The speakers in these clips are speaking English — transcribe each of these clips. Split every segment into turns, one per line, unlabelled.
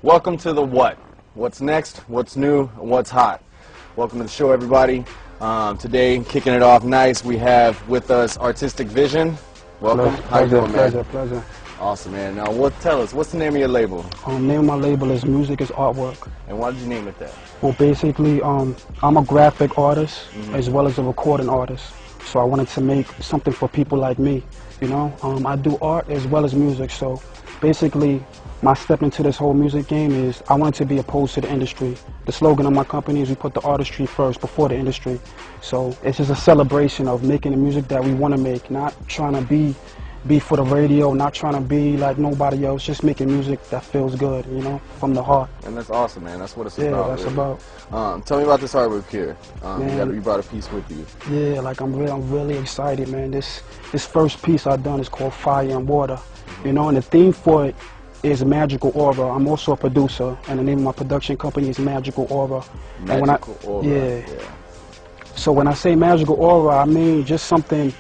Welcome to the what? What's next? What's new? What's hot? Welcome to the show, everybody. Today, kicking it off nice, we have with us Artistic Vision. Welcome. How you doing, man?
Pleasure.
Awesome, man. Now, tell us, what's the name of your label?
Name of my label is Music is Artwork.
And why did you name it that?
Well, basically, I'm a graphic artist as well as a recording artist. So I wanted to make something for people like me, you know. I do art as well as music, so basically my step into this whole music game is I wanted to be opposed to the industry. The slogan of my company is we put the artistry first before the industry. So it's just a celebration of making the music that we want to make, not trying to be for the radio, not trying to be like nobody else, just making music that feels good, you know, from the heart.
And that's awesome, man. That's what it's
about.
about.
Yeah, that's
really.
about.
Tell me about this artwork here. You brought a piece with you.
Yeah, like I'm really excited, man. This first piece I've done is called Fire and Water, you know, and the theme for it is Magical Aura. I'm also a producer, and the name of my production company is Magical Aura.
Magical Aura.
Yeah. So when I say Magical Aura, I mean just something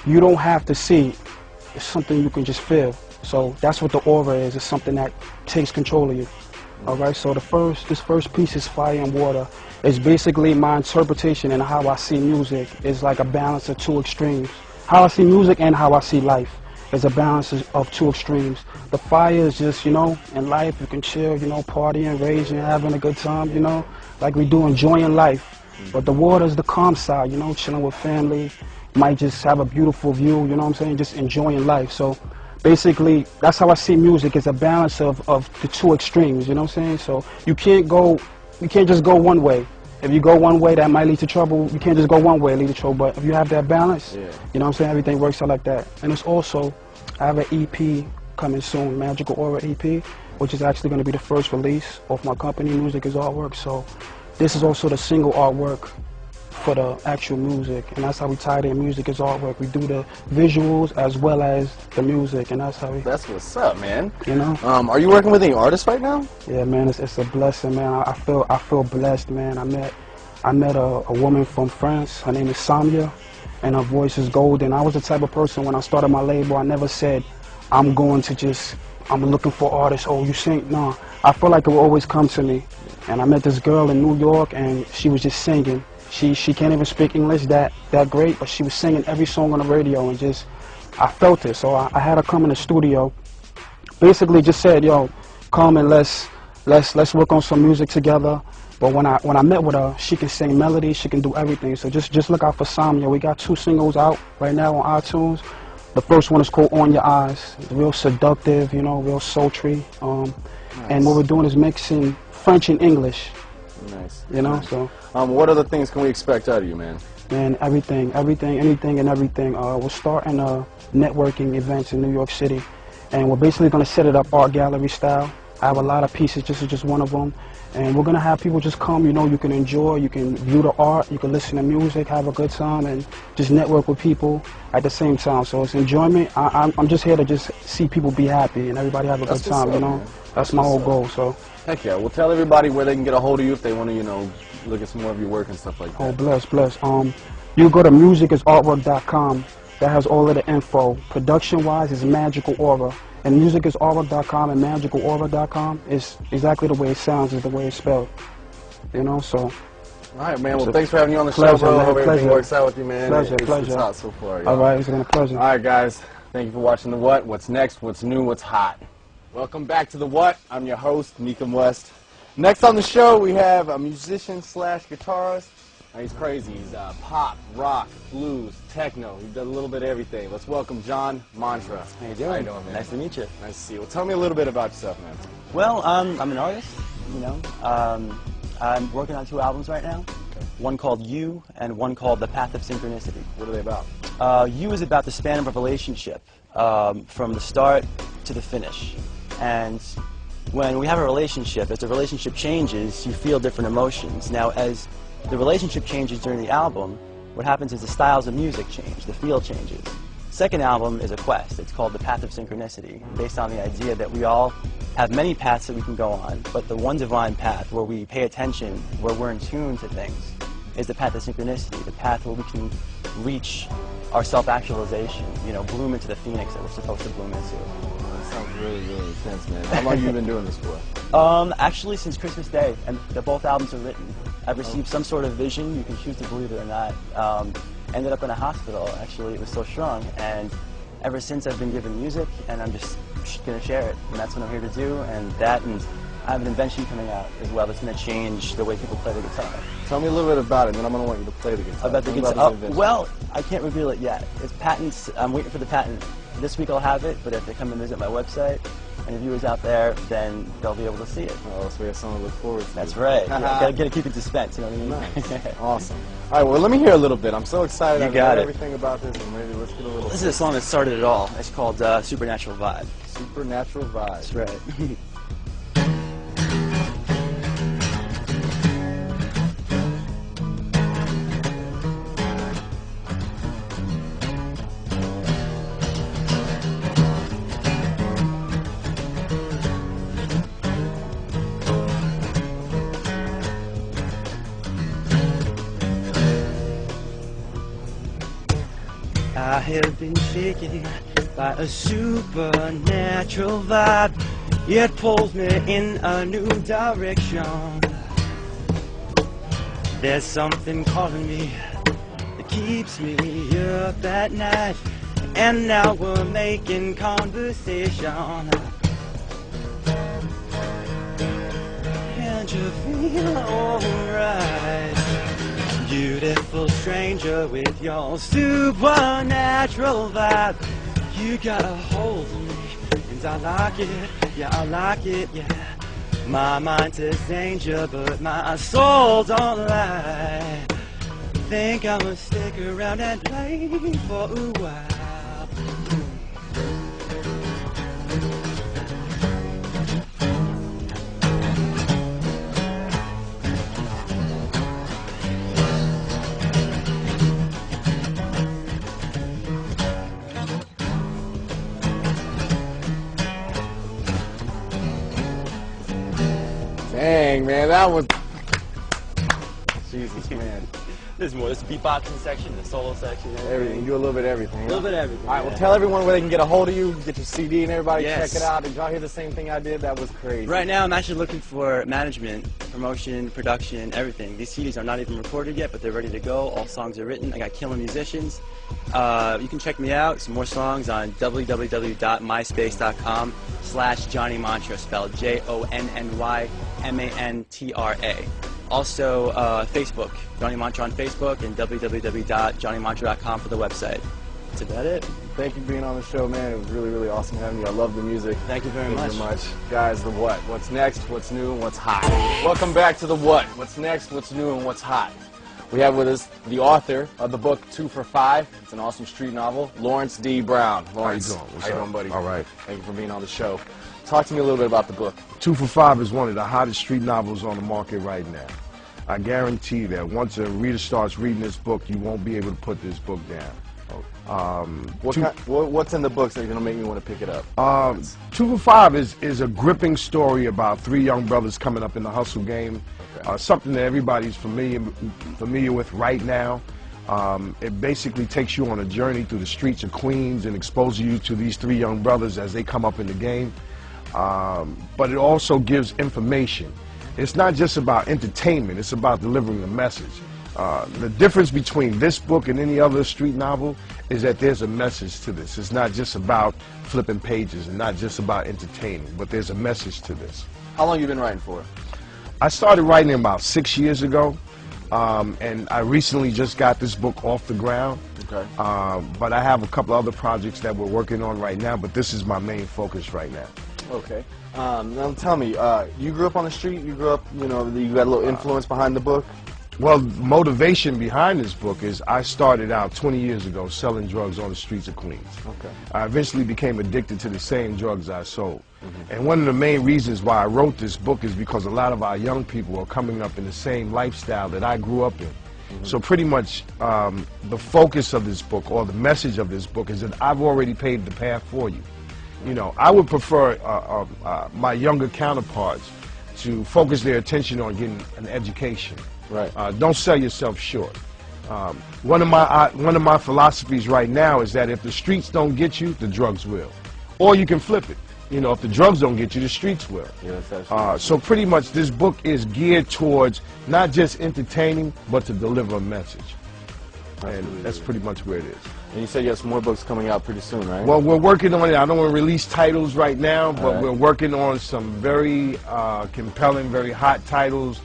you don't have to see. It's something you can just feel. So that's what the aura is. It's something that takes control of you. All right. So this first piece is Fire and Water. It's basically my interpretation and how I see music. It's like a balance of two extremes. How I see music and how I see life is a balance of two extremes. The fire is just, you know, in life you can chill, you know, partying, raging, having a good time, you know, like we do, enjoying life. But the water is the calm side, you know, chilling with family. Might just have a beautiful view, you know what I'm saying, just enjoying life. So basically that's how I see music. It's a balance of the two extremes, you know what I'm saying. So you can't just go one way. If you go one way, that might lead to trouble. You can't just go one way and lead to trouble. But if you have that balance, you know what I'm saying, everything works out like that. And it's also, I have an EP coming soon, Magical Aura EP, which is actually going to be the first release of my company, Music is Artwork. So this is also the single artwork for the actual music, and that's how we tie it in. Music is Artwork. We do the visuals as well as the music, and that's how we...
That's what's up, man.
You know?
Are you working with any artists right now?
Yeah, man, it's a blessing, man. I feel blessed, man. I met a woman from France. Her name is Samia, and her voice is golden. I was the type of person, when I started my label, I never said, I'm looking for artists. Oh, you sing? No. I felt like it would always come to me. And I met this girl in New York, and she was just singing. She can't even speak English that great, but she was singing every song on the radio, and just, I felt it. So I had her come in the studio. Basically just said, yo, come and let's work on some music together. But when I met with her, she can sing melody, she can do everything. So just look out for Samia. We got 2 singles out right now on iTunes. The first one is called On Your Eyes. It's real seductive, you know, real sultry. Nice. And what we're doing is mixing French and English.
Nice.
You know, so.
What other things can we expect out of you, man?
Man, anything and everything. We're starting networking events in New York City, and we're basically going to set it up art gallery style. I have a lot of pieces, this is just one of them. And we're going to have people just come, you know, you can enjoy, you can view the art, you can listen to music, have a good time, and just network with people at the same time. So it's enjoyment. I'm just here to just see people be happy and everybody have a good time, you know. That's my whole goal, so.
Heck yeah. Well, tell everybody where they can get a hold of you if they want to, you know, look at some more of your work and stuff like that.
Oh, bless. You go to musicisartwork.com. That has all of the info. Production-wise, it's Magical Aura. And musicisartwork.com and magicalaura.com is exactly the way it sounds, is the way it's spelled. You know, so.
All right, man. Well, thanks for having me on the show, bro.
Man,
hope everything works out with you, man.
Pleasure.
It's hot so far,
all right, it's been a pleasure.
All right, guys. Thank you for watching The What, What's Next, What's New, What's Hot. Welcome back to The What. I'm your host, Meekum West. Next on the show, we have a musician / guitarist. He's crazy. He's pop, rock, blues, techno. He does a little bit of everything. Let's welcome John Mantra.
How you doing?
How you doing, man?
Nice to meet you.
Nice to see you. Well, tell me a little bit about yourself, man.
Well, I'm an artist, you know. I'm working on 2 albums right now. Okay. One called You and one called The Path of Synchronicity.
What are they about?
You is about the span of a relationship, from the start to the finish. And when we have a relationship, as the relationship changes, you feel different emotions. Now, as the relationship changes during the album, what happens is the styles of music change, the feel changes. Second album is a quest. It's called The Path of Synchronicity, based on the idea that we all have many paths that we can go on, but the one divine path where we pay attention, where we're in tune to things, is the path of synchronicity, the path where we can reach our self-actualization, you know, bloom into the phoenix that we're supposed to bloom into.
That sounds really, really intense, man. How long have you been doing this for?
Actually, since Christmas Day, and both albums are written. I've received some sort of vision, you can choose to believe it or not. Ended up in a hospital, actually, it was so strong, and ever since I've been given music, and I'm just going to share it, and that's what I'm here to do, and I have an invention coming out as well that's going to change the way people play the guitar.
Tell me a little bit about it, and then I'm going to want you to play the guitar.
About the guitar? Well, I can't reveal it yet. It's patents. I'm waiting for the patent. This week I'll have it, but if they come and visit my website, any viewers out there, then they'll be able to see it.
Oh, so we have something to look forward to.
That's right. Yeah, gotta keep it suspense, you know what I mean?
Nice. Awesome. All right, well, let me hear a little bit. I'm so excited.
You got it.
Everything about this, and maybe let's get a little.
This is a song that started it all. It's called Supernatural Vibe.
Supernatural Vibe.
That's right. I have been shaken by a supernatural vibe. It pulls me in a new direction. There's something calling me that keeps me up at night. And now we're making conversation. And you feel alright. Beautiful stranger with your supernatural vibe. You got a hold of me, and I like it, yeah, I like it, yeah. My mind says danger, but my soul don't lie. Think I must stick around and play for a while.
Dang, man, that was... Jesus, man.
There's more. There's the beatboxing section, the solo section.
Everything. You do a little bit of everything.
A little bit of everything.
All right, well, tell everyone where they can get a hold of you, get your CD, and everybody
Yes.
check it out. Did y'all hear the same thing I did? That was crazy.
Right now, I'm actually looking for management, promotion, production, everything. These CDs are not even recorded yet, but they're ready to go. All songs are written. I got killer musicians. You can check me out, some more songs on www.myspace.com/JonnyMantra, spelled JONNYMANTRA. Also, Facebook, Johnny Mantra on Facebook, and www.johnnymantra.com for the website. That's about it.
Thank you for being on the show, man. It was really, really awesome having you. I love the music.
Thank you very much.
Guys, the what? What's next, what's new, and what's hot? Welcome back to the what? What's next, what's new, and what's hot? We have with us the author of the book 2 for 5. It's an awesome street novel, Lawrence D. Brown. Lawrence,
how you doing?
How you doing, buddy?
All right.
Thank you for being on the show. Talk to me a little bit about the book.
2 for 5 is one of the hottest street novels on the market right now. I guarantee that once a reader starts reading this book, you won't be able to put this book down.
What's in the books that are going to make me want to pick it up?
2 for 5 is a gripping story about 3 young brothers coming up in the hustle game.
Okay.
Something that everybody's familiar with right now. It basically takes you on a journey through the streets of Queens and exposes you to these 3 young brothers as they come up in the game. But it also gives information. It's not just about entertainment, it's about delivering a message. The difference between this book and any other street novel is that there's a message to this. It's not just about flipping pages and not just about entertaining, but there's a message to this.
How long have you been writing for?
I started writing about 6 years ago, and I recently just got this book off the ground.
Okay.
But I have a couple other projects that we're working on right now, but this is my main focus right now.
Okay. Now tell me, you grew up on the street? You grew up, you got a little influence behind the book?
Well, motivation behind this book is I started out 20 years ago selling drugs on the streets of Queens.
Okay.
I eventually became addicted to the same drugs I sold. And one of the main reasons why I wrote this book is because a lot of our young people are coming up in the same lifestyle that I grew up in. So pretty much the focus of this book, or the message of this book, is that I've already paved the path for you. I would prefer my younger counterparts to focus their attention on getting an education.
Right.
Don't sell yourself short. One of my philosophies right now is that if the streets don't get you, the drugs will. Or you can flip it. you know, if the drugs don't get you, the streets will.
Yes, that's
So pretty much this book is geared towards not just entertaining, but to deliver a message. And that's pretty much where it is.
And you said you have some more books coming out pretty soon, right?
Well, we're working on it. I don't want to release titles right now, but
right.
we're working on some very compelling, very hot titles.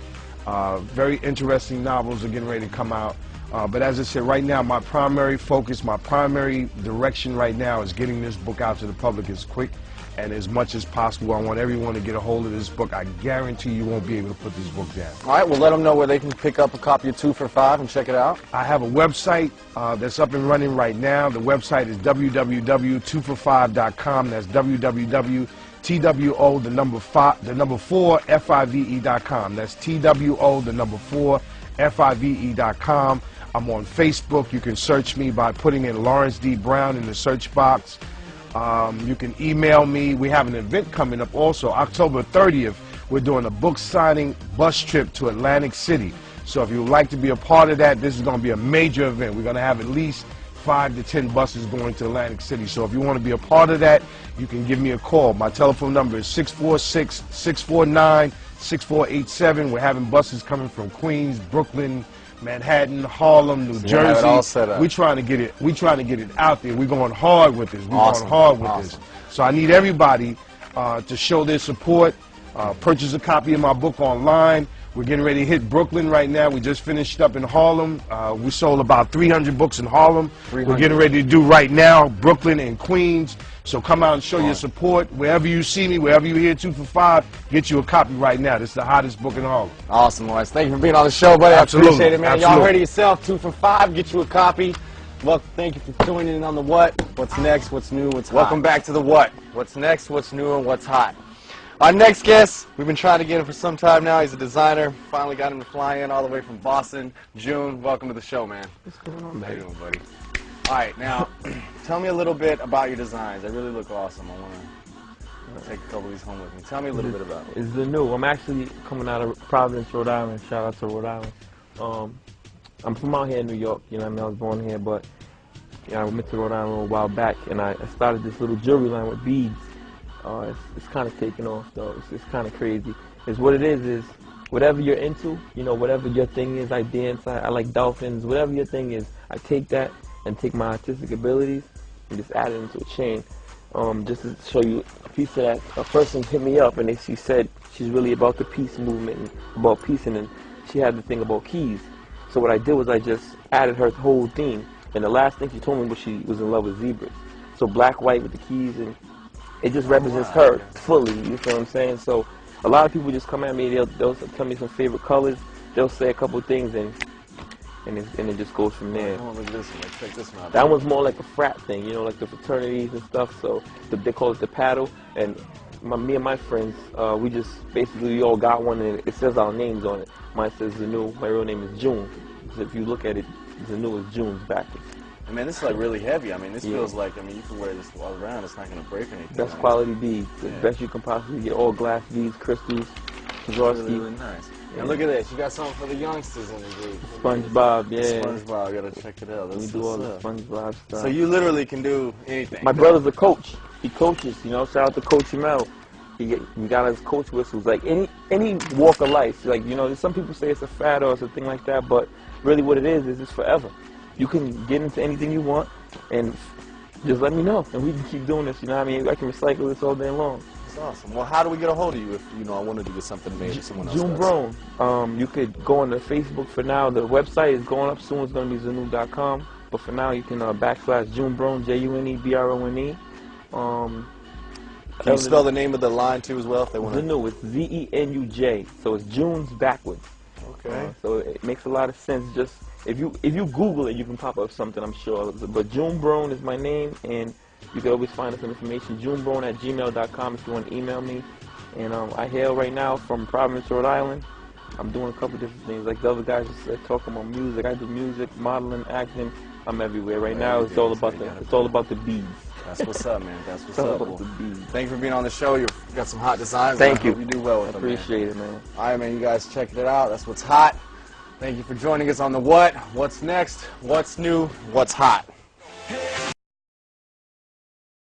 Very interesting novels are getting ready to come out. But as I said, right now, my primary focus, my primary direction right now is getting this book out to the public as quick and as much as possible. I want everyone to get a hold of this book. I guarantee you won't be able to put this book down.
All right, well, let them know where they can pick up a copy of 2 for $5 and check it out.
I have a website that's up and running right now. The website is www.2for5.com. That's www.TWO, the number 4, FIVE.com. That's TWO, the number 4, FIVE.com. I'm on Facebook. You can search me by putting in Lawrence D. Brown in the search box. You can email me. We have an event coming up also, October 30th. We're doing a book signing bus trip to Atlantic City. So if you would like to be a part of that, this is going to be a major event. We're going to have at least 5 to 10 buses going to Atlantic City. So if you want to be a part of that, you can give me a call. My telephone number is 646-649-6487. We're having buses coming from Queens, Brooklyn, Manhattan, Harlem, New Jersey.
Have it all set up.
We're trying to get it out there. We're going hard with this. We're going hard with this. So I need everybody to show their support. Purchase a copy of my book online. We're getting ready to hit Brooklyn right now. We just finished up in Harlem. We sold about 300 books in Harlem. 300. We're getting ready to do right now Brooklyn and Queens. So come out and show your support. Wherever you see me, wherever you hear 2 for 5, get you a copy right now. This is the hottest book in Harlem.
Awesome, Lawrence. Thank you for being on the show, buddy.
Absolutely.
I appreciate it, man.
Absolutely.
Y'all heard it yourself. 2 for 5. Get you a copy. Well, thank you for tuning in on The What. What's next? What's new? What's hot? Welcome back to The What. What's next? What's new? And what's hot? Our next guest, we've been trying to get him for some time now. He's a designer. Finally got him to fly in all the way from Boston. June, welcome to the show, man.
What's going on,
How you doing, buddy? All right, now, tell me a little bit about your designs. They really look awesome. I want to take a couple of these home with me. Tell me a little bit about it.
It's the new. I'm actually coming out of Providence, Rhode Island. Shout out to Rhode Island. I'm from out here in New York. You know what I mean? I was born here, but I went to Rhode Island a little while back, and I started this little jewelry line with beads. It's kind of taking off, so it's kind of crazy. It's what it is whatever you're into, you know, whatever your thing is. I dance, I like dolphins, whatever your thing is, I take that and take my artistic abilities and just add it into a chain. Just to show you a piece of that, a person hit me up and she said she's really about the peace movement and about peace, and she had the thing about keys. So what I did was I just added her whole theme, and the last thing she told me was she was in love with zebras. So black, white with the keys, and it just represents her fully, you feel what I'm saying? So a lot of people just come at me, they'll tell me some favorite colors, they'll say a couple things, and it just goes from there.
Oh, look at this one. Check this one out.
That one's more like a frat thing, you know, like the fraternities and stuff, so they call it the paddle, and me and my friends, we just basically all got one, and it says our names on it. Mine says Zanu, my real name is June. So if you look at it, Zanu is June's backwards.
I mean, this is like really heavy. I mean, this feels like, I mean, you can wear this all around. It's not going to break anything.
Best quality beads. The best you can possibly get. All glass beads, crystals, Swarovski.
Really nice. Yeah. And look at this. You got something for the youngsters in the group.
SpongeBob, yeah.
SpongeBob. I got to check it out.
We do all the SpongeBob stuff.
So you literally can do anything.
My brother's a coach. He coaches, you know. Shout out to Coach Mel. He got his coach whistles. Like any walk of life. Like, you know, some people say it's a fad or something like that, but really what it is it's forever. You can get into anything you want, and just let me know, and we can keep doing this, you know what I mean? I can recycle this all day long.
That's awesome. Well, how do we get a hold of you if, you know, I wanted to get something made or someone else
June Brown. You could go on the Facebook for now. The website is going up soon. It's going to be Zanu.com. But for now, you can / June Brown, JUNEBRONE.
Can you spell the name of the line, too, as well, if they want to?
Zenu. It's ZENUJ. So it's June's backwards.
Okay.
So it makes a lot of sense. Just if you Google it, you can pop up something, I'm sure. But June Brown is my name, and you can always find us some information. JuneBrown@gmail.com if you want to email me. And I hail right now from Providence, Rhode Island. I'm doing a couple different things. Like the other guys just talking about music. I do music, modeling, acting. I'm everywhere right now. It's all about the beads.
That's what's up, man. That's what's up. Well, thank you for being on the show. You've got some hot designs.
Thank you.
You do well with them, man.
Appreciate it, man.
All right, man. You guys check it out. That's what's hot. Thank you for joining us on The What. What's next? What's new? What's hot?